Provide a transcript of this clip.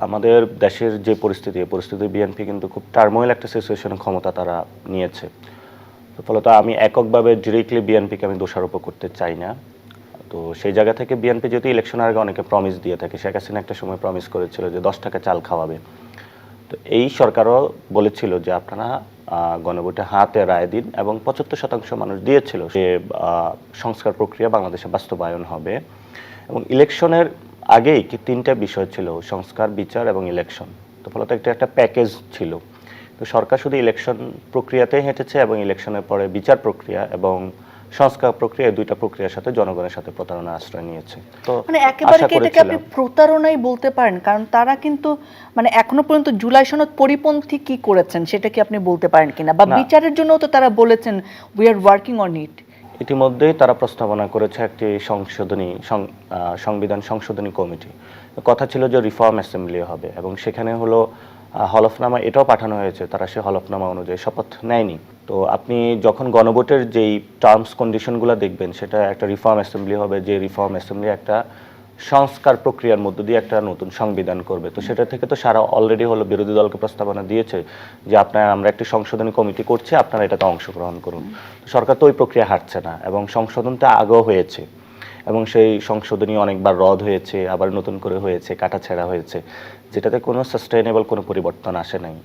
আমাদের দেশের যে পরিস্থিতি, এই পরিস্থিতি বিএনপি কিন্তু খুব টার্মোইল একটা সিচুয়েশনে ক্ষমতা তারা নিয়েছে। তো ফলত আমি এককভাবে ডিরেক্টলি বিএনপিকে আমি দোষারোপ করতে চাই না। তো সেই জায়গা থেকে বিএনপি যেহেতু ইলেকশনের আগে অনেকে প্রমিস দিয়ে থাকে, শেখ হাসিনা একটা সময় প্রমিস করেছিল যে 10 টাকা চাল খাওয়াবে। তো এই সরকারও বলেছিল যে আপনারা গণভোটে হাতে রায় দিন, এবং 75% মানুষ দিয়েছিল যে সংস্কার প্রক্রিয়া বাংলাদেশে বাস্তবায়ন হবে। এবং ইলেকশনের আগেই কি 3টা বিষয় ছিল: সংস্কার, বিচার এবং ইলেকশন। তো ফলত একটা প্যাকেজ ছিল। তো সরকার শুধু ইলেকশন প্রক্রিয়াতেই হেঁটেছে, এবং ইলেকশনের পরে বিচার প্রক্রিয়া এবং সংস্কার প্রক্রিয়া, এই দুইটা প্রক্রিয়ার সাথে জনগণের সাথে প্রতারণা আশ্রয় নিয়েছে। তো মানে একেবারে কি এটাকে আপনি প্রতারণাই বলতে পারেন? কারণ তারা কিন্তু মানে এখনো পর্যন্ত জুলাই সনদ পরিপন্থী কি করেছেন সেটা কি আপনি বলতে পারেন কিনা, বা বিচারের জন্য তো তারা বলেছেন we are working on it. ইতিমধ্যেই তারা প্রস্তাবনা করেছে একটি সংবিধান সংশোধনী কমিটি। কথা ছিল যে রিফর্ম অ্যাসেম্বলি হবে, এবং সেখানে হলো হলফনামা এটাও পাঠানো হয়েছে, তারা সে হলফনামা অনুযায়ী শপথ নেয়নি। তো আপনি যখন গণভোটের যেই টার্মস কন্ডিশনগুলো দেখবেন, সেটা একটা রিফর্ম অ্যাসেম্বলি হবে, যে রিফর্ম অ্যাসেম্বলি একটা সংস্কার প্রক্রিয়ার মধ্য দিয়ে একটা নতুন সংবিধান করবে। তো সেটা থেকে তো সারা অলরেডি হলো বিরোধী দলকে প্রস্তাবনা দিয়েছে যে আমরা একটি সংশোধনী কমিটি করছি, আপনারা এটাতে অংশগ্রহণ করুন। সরকার তো ওই প্রক্রিয়া হাঁটছে না, এবং সংশোধনটা আগেও হয়েছে, এবং সেই সংশোধনী অনেকবার রদ হয়েছে, আবার নতুন করে হয়েছে, কাটাছেঁড়া হয়েছে, যেটাতে কোনো সাস্টেইনেবল কোনো পরিবর্তন আসে নাই।